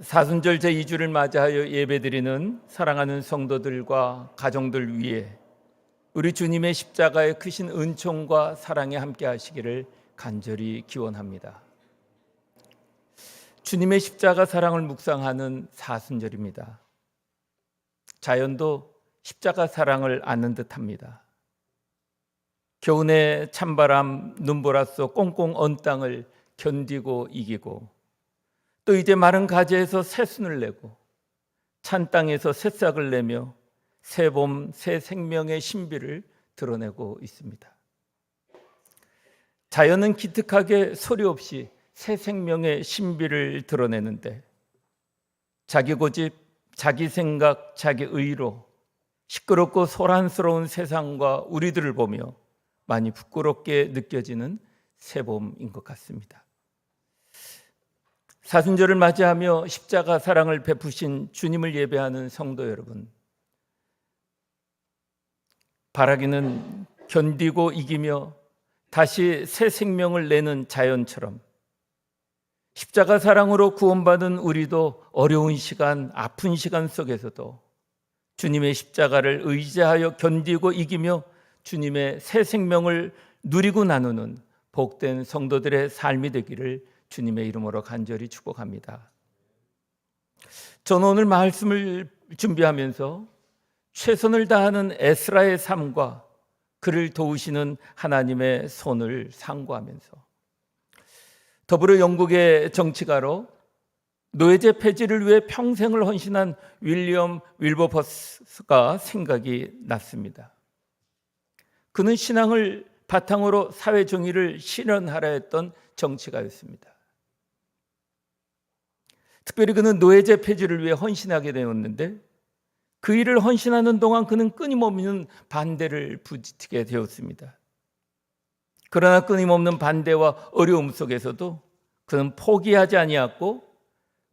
사순절 제2주를 맞이하여 예배드리는 사랑하는 성도들과 가정들 위해 우리 주님의 십자가의 크신 은총과 사랑에 함께 하시기를 간절히 기원합니다. 주님의 십자가 사랑을 묵상하는 사순절입니다. 자연도 십자가 사랑을 아는 듯합니다. 겨우내 찬바람, 눈보라 속 꽁꽁 언 땅을 견디고 이기고 또 이제 마른 가지에서 새순을 내고 찬 땅에서 새싹을 내며 새 봄, 새 생명의 신비를 드러내고 있습니다. 자연은 기특하게 소리 없이 새 생명의 신비를 드러내는데 자기 고집, 자기 생각, 자기 의로 시끄럽고 소란스러운 세상과 우리들을 보며 많이 부끄럽게 느껴지는 새봄인 것 같습니다. 사순절을 맞이하며 십자가 사랑을 베푸신 주님을 예배하는 성도 여러분, 바라기는 견디고 이기며 다시 새 생명을 내는 자연처럼 십자가 사랑으로 구원받은 우리도 어려운 시간, 아픈 시간 속에서도 주님의 십자가를 의지하여 견디고 이기며 주님의 새 생명을 누리고 나누는 복된 성도들의 삶이 되기를 주님의 이름으로 간절히 축복합니다. 저는 오늘 말씀을 준비하면서 최선을 다하는 에스라의 삶과 그를 도우시는 하나님의 손을 상고하면서 더불어 영국의 정치가로 노예제 폐지를 위해 평생을 헌신한 윌리엄 윌버퍼스가 생각이 났습니다. 그는 신앙을 바탕으로 사회 정의를 실현하려 했던 정치가였습니다. 특별히 그는 노예제 폐지를 위해 헌신하게 되었는데 그 일을 헌신하는 동안 그는 끊임없는 반대를 부딪히게 되었습니다. 그러나 끊임없는 반대와 어려움 속에서도 그는 포기하지 아니했고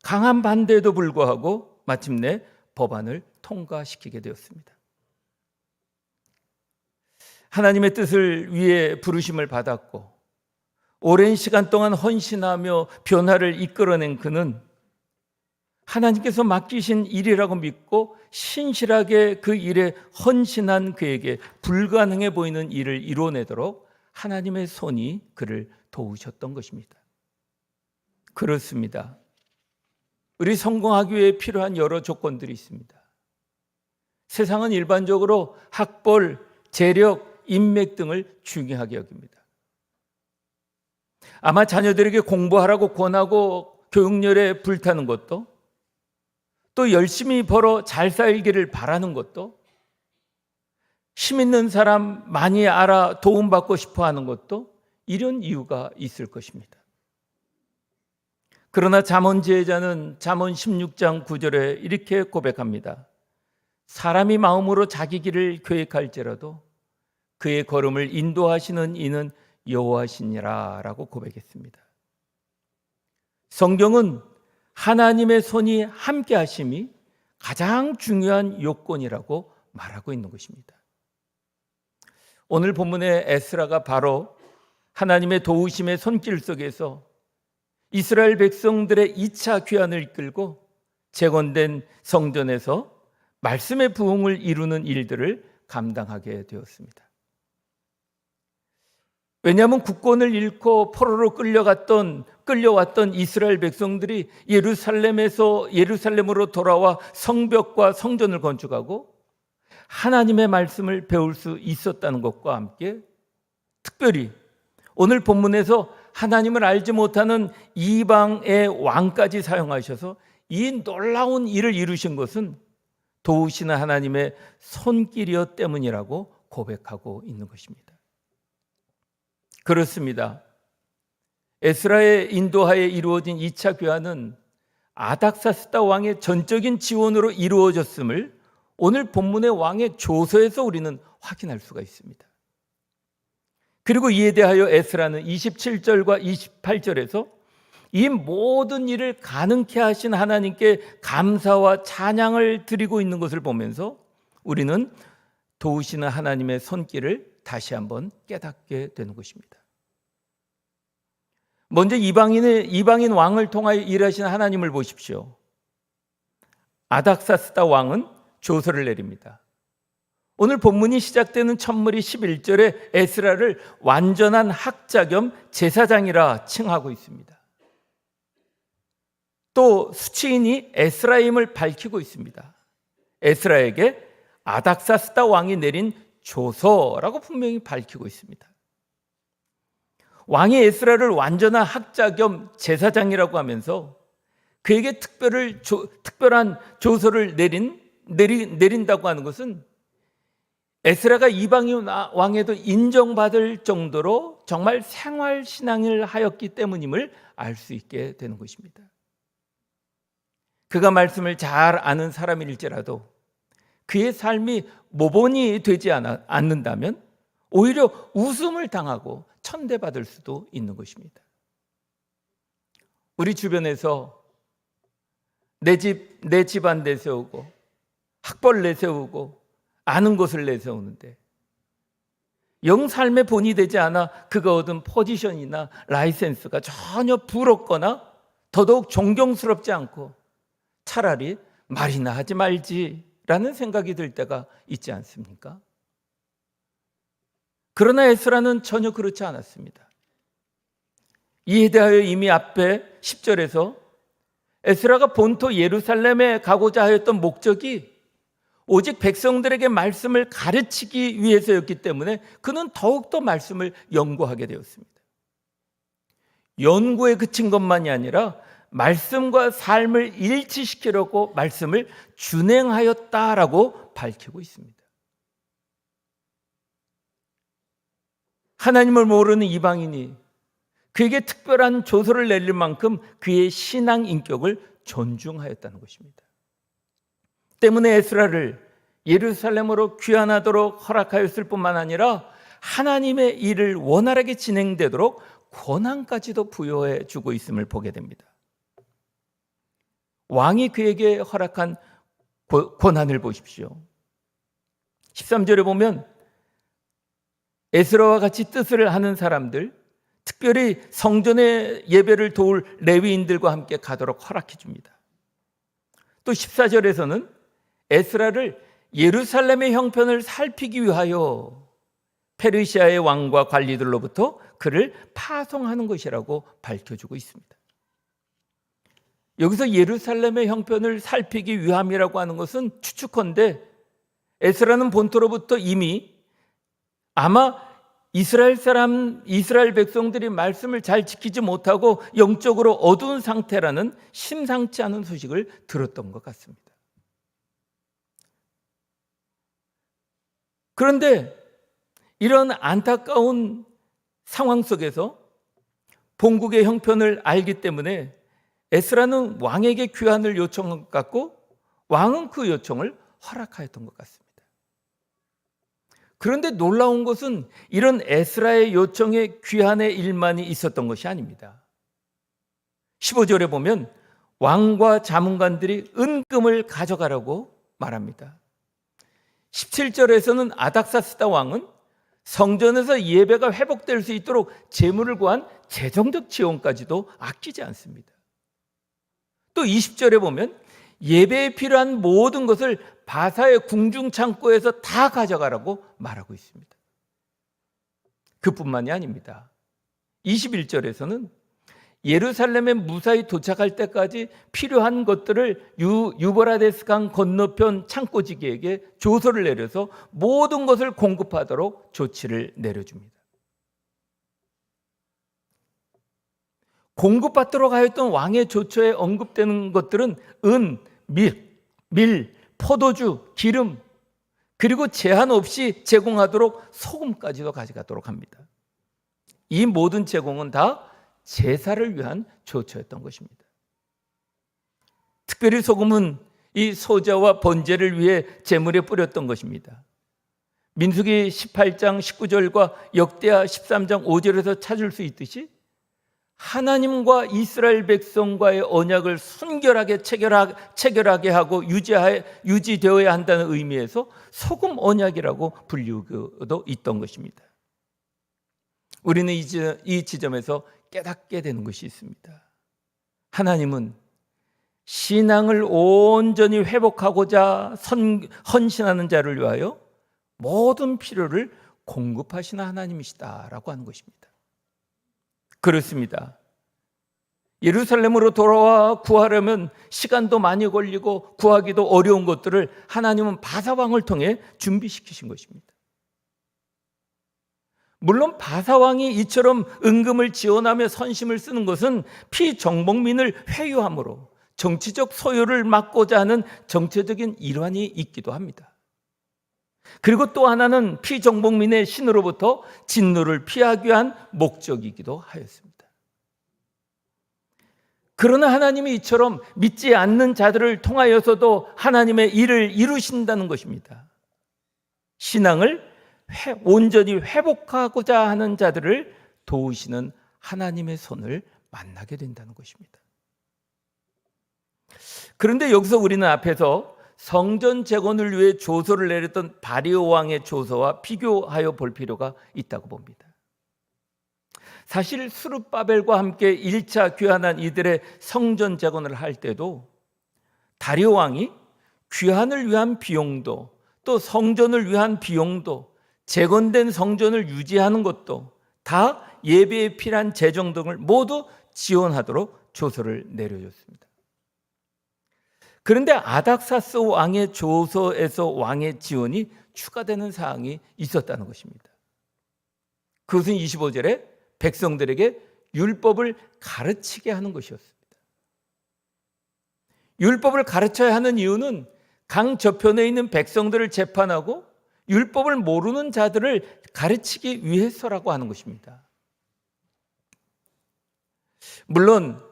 강한 반대에도 불구하고 마침내 법안을 통과시키게 되었습니다. 하나님의 뜻을 위해 부르심을 받았고 오랜 시간 동안 헌신하며 변화를 이끌어낸 그는 하나님께서 맡기신 일이라고 믿고 신실하게 그 일에 헌신한 그에게 불가능해 보이는 일을 이뤄내도록 하나님의 손이 그를 도우셨던 것입니다. 그렇습니다. 우리 성공하기 위해 필요한 여러 조건들이 있습니다. 세상은 일반적으로 학벌, 재력, 인맥 등을 중요하게 여깁니다. 아마 자녀들에게 공부하라고 권하고 교육열에 불타는 것도 또 열심히 벌어 잘 살기를 바라는 것도 힘 있는 사람 많이 알아 도움받고 싶어 하는 것도 이런 이유가 있을 것입니다. 그러나 잠언 지혜자는 잠언 16장 9절에 이렇게 고백합니다. 사람이 마음으로 자기 길을 계획할지라도 그의 걸음을 인도하시는 이는 여호와시니라 라고 고백했습니다. 성경은 하나님의 손이 함께 하심이 가장 중요한 요건이라고 말하고 있는 것입니다. 오늘 본문의 에스라가 바로 하나님의 도우심의 손길 속에서 이스라엘 백성들의 2차 귀환을 이끌고 재건된 성전에서 말씀의 부흥을 이루는 일들을 감당하게 되었습니다. 왜냐하면 국권을 잃고 포로로 끌려왔던 이스라엘 백성들이 예루살렘으로 돌아와 성벽과 성전을 건축하고 하나님의 말씀을 배울 수 있었다는 것과 함께 특별히 오늘 본문에서 하나님을 알지 못하는 이방의 왕까지 사용하셔서 이 놀라운 일을 이루신 것은 도우시는 하나님의 손길이었 때문이라고 고백하고 있는 것입니다. 그렇습니다. 에스라의 인도하에 이루어진 2차 귀환은 아닥사스다 왕의 전적인 지원으로 이루어졌음을 오늘 본문의 왕의 조서에서 우리는 확인할 수가 있습니다. 그리고 이에 대하여 에스라는 27절과 28절에서 이 모든 일을 가능케 하신 하나님께 감사와 찬양을 드리고 있는 것을 보면서 우리는 도우시는 하나님의 손길을 다시 한번 깨닫게 되는 것입니다. 먼저 이방인 왕을 통하여 일하신 하나님을 보십시오. 아닥사스다 왕은 조서를 내립니다. 오늘 본문이 시작되는 첫무리 11절에 에스라를 완전한 학자 겸 제사장이라 칭하고 있습니다. 또 수치인이 에스라임을 밝히고 있습니다. 에스라에게 아닥사스다 왕이 내린 조서라고 분명히 밝히고 있습니다. 왕이 에스라를 완전한 학자 겸 제사장이라고 하면서 그에게 특별한 조서를 내린다고 하는 것은 에스라가 이방인 왕에도 인정받을 정도로 정말 생활신앙을 하였기 때문임을 알 수 있게 되는 것입니다. 그가 말씀을 잘 아는 사람일지라도 그의 삶이 모본이 되지 않는다면 오히려 웃음을 당하고 천대받을 수도 있는 것입니다. 우리 주변에서 내 집안 내세우고 학벌 내세우고 아는 것을 내세우는데 영 삶의 본이 되지 않아 그가 얻은 포지션이나 라이센스가 전혀 부럽거나 더더욱 존경스럽지 않고 차라리 말이나 하지 말지라는 생각이 들 때가 있지 않습니까? 그러나 에스라는 전혀 그렇지 않았습니다. 이에 대하여 이미 앞에 10절에서 에스라가 본토 예루살렘에 가고자 하였던 목적이 오직 백성들에게 말씀을 가르치기 위해서였기 때문에 그는 더욱더 말씀을 연구하게 되었습니다. 연구에 그친 것만이 아니라 말씀과 삶을 일치시키려고 말씀을 준행하였다라고 밝히고 있습니다. 하나님을 모르는 이방인이 그에게 특별한 조서를 내릴 만큼 그의 신앙 인격을 존중하였다는 것입니다. 때문에 에스라를 예루살렘으로 귀환하도록 허락하였을 뿐만 아니라 하나님의 일을 원활하게 진행되도록 권한까지도 부여해 주고 있음을 보게 됩니다. 왕이 그에게 허락한 권한을 보십시오. 13절에 보면 에스라와 같이 뜻을 하는 사람들, 특별히 성전의 예배를 도울 레위인들과 함께 가도록 허락해 줍니다. 또 14절에서는 에스라를 예루살렘의 형편을 살피기 위하여 페르시아의 왕과 관리들로부터 그를 파송하는 것이라고 밝혀주고 있습니다. 여기서 예루살렘의 형편을 살피기 위함이라고 하는 것은 추측컨대 에스라는 본토로부터 이미 아마 이스라엘 백성들이 말씀을 잘 지키지 못하고 영적으로 어두운 상태라는 심상치 않은 소식을 들었던 것 같습니다. 그런데 이런 안타까운 상황 속에서 본국의 형편을 알기 때문에 에스라는 왕에게 귀환을 요청한 것 같고 왕은 그 요청을 허락하였던 것 같습니다. 그런데 놀라운 것은 이런 에스라의 요청에 귀환의 일만이 있었던 것이 아닙니다. 15절에 보면 왕과 자문관들이 은금을 가져가라고 말합니다. 17절에서는 아닥사스다 왕은 성전에서 예배가 회복될 수 있도록 재물을 구한 재정적 지원까지도 아끼지 않습니다. 또 20절에 보면 예배에 필요한 모든 것을 바사의 궁중 창고에서 다 가져가라고 말하고 있습니다. 그뿐만이 아닙니다. 21절에서는 예루살렘에 무사히 도착할 때까지 필요한 것들을 유브라데스 강 건너편 창고지기에게 조서를 내려서 모든 것을 공급하도록 조치를 내려줍니다. 공급받도록 하였던 왕의 조처에 언급되는 것들은 은, 밀, 포도주, 기름, 그리고 제한 없이 제공하도록 소금까지도 가져가도록 합니다. 이 모든 제공은 다 제사를 위한 조처였던 것입니다. 특별히 소금은 이 소자와 번제를 위해 제물에 뿌렸던 것입니다. 민수기 18장 19절과 역대하 13장 5절에서 찾을 수 있듯이 하나님과 이스라엘 백성과의 언약을 순결하게 체결하게 하고 유지되어야 한다는 의미에서 소금 언약이라고 불리우고도 있던 것입니다. 우리는 이 지점에서 깨닫게 되는 것이 있습니다. 하나님은 신앙을 온전히 회복하고자 헌신하는 자를 위하여 모든 필요를 공급하시는 하나님이시다라고 하는 것입니다. 그렇습니다. 예루살렘으로 돌아와 구하려면 시간도 많이 걸리고 구하기도 어려운 것들을 하나님은 바사왕을 통해 준비시키신 것입니다. 물론 바사왕이 이처럼 은금을 지원하며 선심을 쓰는 것은 피정복민을 회유함으로 정치적 소요를 막고자 하는 정치적인 일환이 있기도 합니다. 그리고 또 하나는 피정복민의 신으로부터 진노를 피하기 위한 목적이기도 하였습니다. 그러나 하나님이 이처럼 믿지 않는 자들을 통하여서도 하나님의 일을 이루신다는 것입니다. 신앙을 온전히 회복하고자 하는 자들을 도우시는 하나님의 손을 만나게 된다는 것입니다. 그런데 여기서 우리는 앞에서 성전 재건을 위해 조서를 내렸던 다리오 왕의 조서와 비교하여 볼 필요가 있다고 봅니다. 사실 스룹바벨과 함께 1차 귀환한 이들의 성전 재건을 할 때도 다리오 왕이 귀환을 위한 비용도 또 성전을 위한 비용도 재건된 성전을 유지하는 것도 다 예배에 필요한 재정 등을 모두 지원하도록 조서를 내려줬습니다. 그런데 아닥사스 왕의 조서에서 왕의 지원이 추가되는 사항이 있었다는 것입니다. 그것은 25절에 백성들에게 율법을 가르치게 하는 것이었습니다. 율법을 가르쳐야 하는 이유는 강 저편에 있는 백성들을 재판하고 율법을 모르는 자들을 가르치기 위해서라고 하는 것입니다. 물론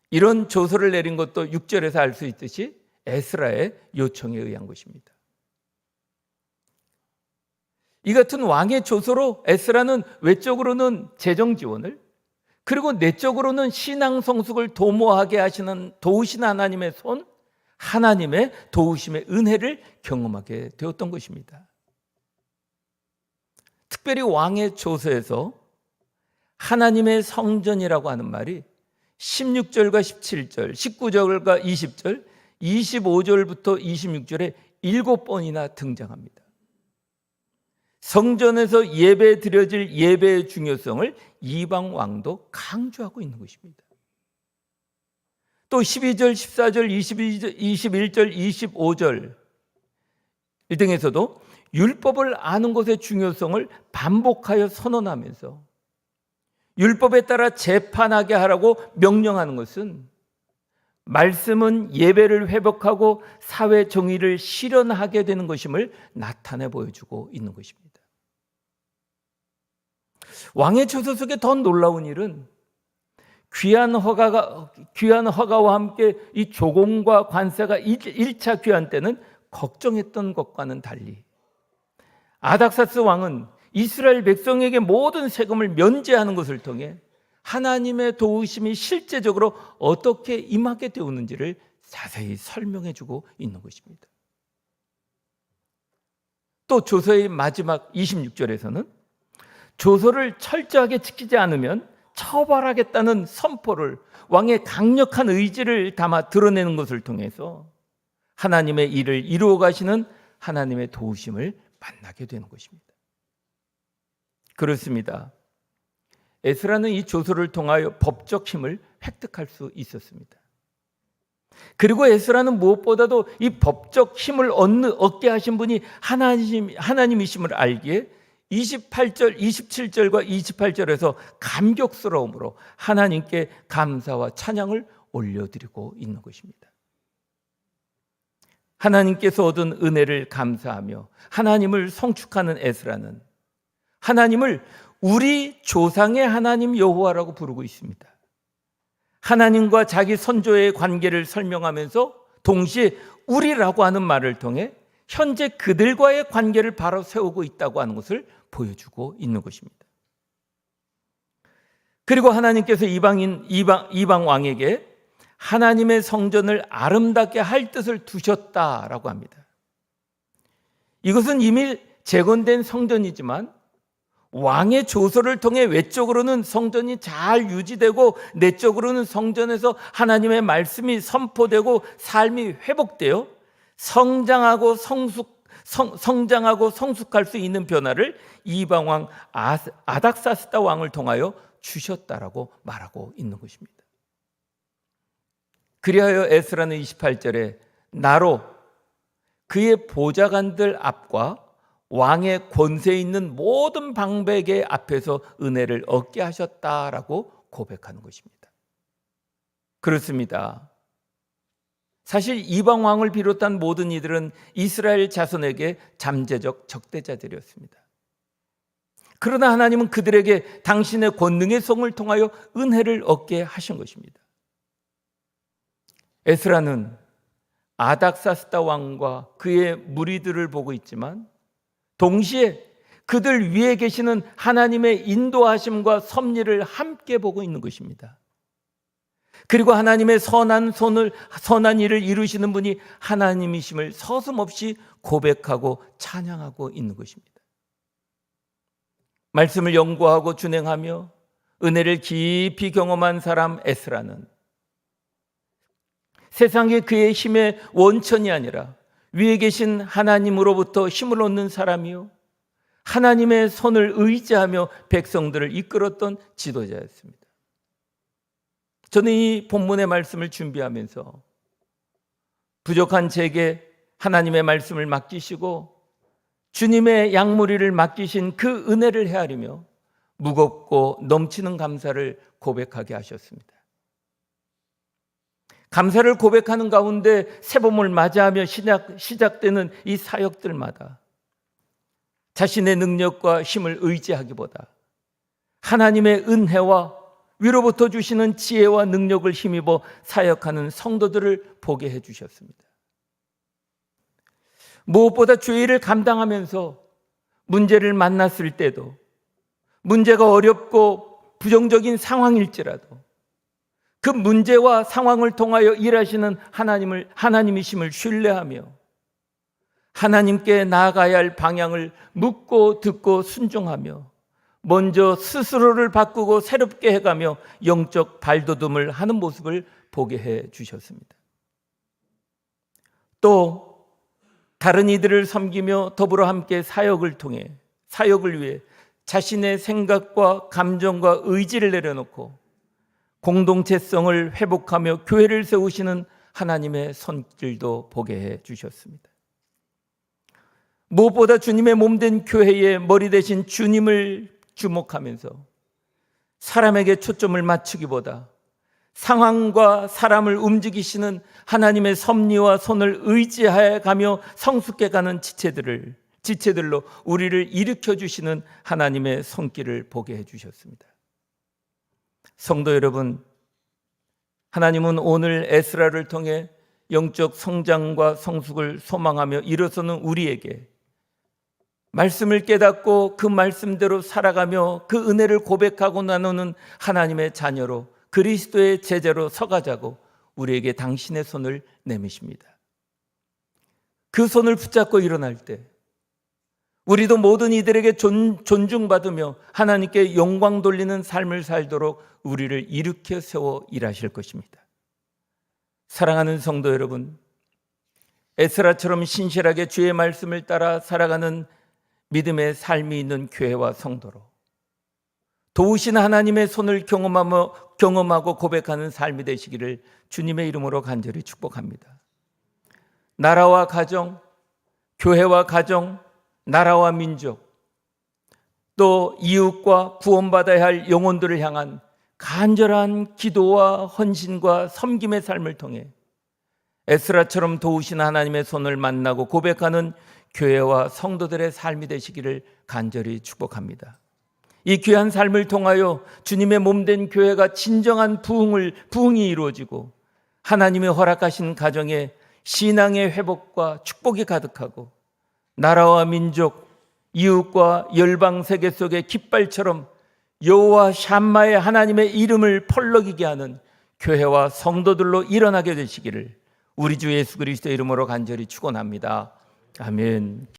이런 조서를 내린 것도 6절에서 알 수 있듯이 에스라의 요청에 의한 것입니다. 이 같은 왕의 조서로 에스라는 외적으로는 재정 지원을 그리고 내적으로는 신앙 성숙을 도모하게 하시는 도우신 하나님의 손, 하나님의 도우심의 은혜를 경험하게 되었던 것입니다. 특별히 왕의 조서에서 하나님의 성전이라고 하는 말이 16절과 17절, 19절과 20절, 25절부터 26절에 7번이나 등장합니다. 성전에서 예배 드려질 예배의 중요성을 이방 왕도 강조하고 있는 것입니다. 또 12절, 14절, 21절, 25절 등에서도 율법을 아는 것의 중요성을 반복하여 선언하면서 율법에 따라 재판하게 하라고 명령하는 것은 말씀은 예배를 회복하고 사회 정의를 실현하게 되는 것임을 나타내 보여주고 있는 것입니다. 왕의 조서 속에 더 놀라운 일은 귀한 허가와 함께 이 조공과 관세가 1차 귀한 때는 걱정했던 것과는 달리 아닥사스 왕은 이스라엘 백성에게 모든 세금을 면제하는 것을 통해 하나님의 도우심이 실제적으로 어떻게 임하게 되었는지를 자세히 설명해 주고 있는 것입니다. 또 조서의 마지막 26절에서는 조서를 철저하게 지키지 않으면 처벌하겠다는 선포를 왕의 강력한 의지를 담아 드러내는 것을 통해서 하나님의 일을 이루어 가시는 하나님의 도우심을 만나게 되는 것입니다. 그렇습니다. 에스라는 이 조서를 통하여 법적 힘을 획득할 수 있었습니다. 그리고 에스라는 무엇보다도 이 법적 힘을 얻게 하신 분이 하나님이심을 알기에 28절, 27절과 28절에서 감격스러움으로 하나님께 감사와 찬양을 올려드리고 있는 것입니다. 하나님께서 얻은 은혜를 감사하며 하나님을 송축하는 에스라는 하나님을 우리 조상의 하나님 여호와라고 부르고 있습니다. 하나님과 자기 선조의 관계를 설명하면서 동시에 우리라고 하는 말을 통해 현재 그들과의 관계를 바로 세우고 있다고 하는 것을 보여주고 있는 것입니다. 그리고 하나님께서 이방 왕에게 하나님의 성전을 아름답게 할 뜻을 두셨다라고 합니다. 이것은 이미 재건된 성전이지만 왕의 조서를 통해 외적으로는 성전이 잘 유지되고 내적으로는 성전에서 하나님의 말씀이 선포되고 삶이 회복되어 성장하고 성숙할 수 있는 변화를 이방 왕 아닥사스다 왕을 통하여 주셨다라고 말하고 있는 것입니다. 그리하여 에스라는 28절에 나로 그의 보좌관들 앞과 왕의 권세 있는 모든 방백의 앞에서 은혜를 얻게 하셨다라고 고백하는 것입니다. 그렇습니다. 사실 이방 왕을 비롯한 모든 이들은 이스라엘 자손에게 잠재적 적대자들이었습니다. 그러나 하나님은 그들에게 당신의 권능의 성을 통하여 은혜를 얻게 하신 것입니다. 에스라는 아닥사스다 왕과 그의 무리들을 보고 있지만 동시에 그들 위에 계시는 하나님의 인도하심과 섭리를 함께 보고 있는 것입니다. 그리고 하나님의 선한 일을 이루시는 분이 하나님이심을 서슴없이 고백하고 찬양하고 있는 것입니다. 말씀을 연구하고 준행하며 은혜를 깊이 경험한 사람 에스라는 세상에 그의 힘의 원천이 아니라 위에 계신 하나님으로부터 힘을 얻는 사람이요 하나님의 손을 의지하며 백성들을 이끌었던 지도자였습니다. 저는 이 본문의 말씀을 준비하면서 부족한 제게 하나님의 말씀을 맡기시고 주님의 양무리를 맡기신 그 은혜를 헤아리며 무겁고 넘치는 감사를 고백하게 하셨습니다. 감사를 고백하는 가운데 새봄을 맞이하며 시작되는 이 사역들마다 자신의 능력과 힘을 의지하기보다 하나님의 은혜와 위로부터 주시는 지혜와 능력을 힘입어 사역하는 성도들을 보게 해주셨습니다. 무엇보다 죄를 감당하면서 문제를 만났을 때도 문제가 어렵고 부정적인 상황일지라도 그 문제와 상황을 통하여 일하시는 하나님이심을 신뢰하며 하나님께 나아가야 할 방향을 묻고 듣고 순종하며 먼저 스스로를 바꾸고 새롭게 해가며 영적 발돋움을 하는 모습을 보게 해 주셨습니다. 또 다른 이들을 섬기며 더불어 함께 사역을 위해 자신의 생각과 감정과 의지를 내려놓고 공동체성을 회복하며 교회를 세우시는 하나님의 손길도 보게 해 주셨습니다. 무엇보다 주님의 몸된 교회의 머리 대신 주님을 주목하면서 사람에게 초점을 맞추기보다 상황과 사람을 움직이시는 하나님의 섭리와 손을 의지해 가며 성숙해 가는 지체들로 우리를 일으켜 주시는 하나님의 손길을 보게 해 주셨습니다. 성도 여러분, 하나님은 오늘 에스라를 통해 영적 성장과 성숙을 소망하며 일어서는 우리에게 말씀을 깨닫고 그 말씀대로 살아가며 그 은혜를 고백하고 나누는 하나님의 자녀로 그리스도의 제자로 서가자고 우리에게 당신의 손을 내미십니다. 그 손을 붙잡고 일어날 때 우리도 모든 이들에게 존중받으며 하나님께 영광 돌리는 삶을 살도록 우리를 일으켜 세워 일하실 것입니다. 사랑하는 성도 여러분, 에스라처럼 신실하게 주의 말씀을 따라 살아가는 믿음의 삶이 있는 교회와 성도로 도우신 하나님의 손을 경험하고 고백하는 삶이 되시기를 주님의 이름으로 간절히 축복합니다. 나라와 가정, 교회와 가정, 나라와 민족, 또 이웃과 구원받아야 할 영혼들을 향한 간절한 기도와 헌신과 섬김의 삶을 통해 에스라처럼 도우신 하나님의 손을 만나고 고백하는 교회와 성도들의 삶이 되시기를 간절히 축복합니다. 이 귀한 삶을 통하여 주님의 몸된 교회가 진정한 부흥이 이루어지고 하나님의 허락하신 가정에 신앙의 회복과 축복이 가득하고 나라와 민족, 이웃과 열방 세계 속의 깃발처럼 여호와 샴마의 하나님의 이름을 펄럭이게 하는 교회와 성도들로 일어나게 되시기를 우리 주 예수 그리스도의 이름으로 간절히 축원합니다. 아멘.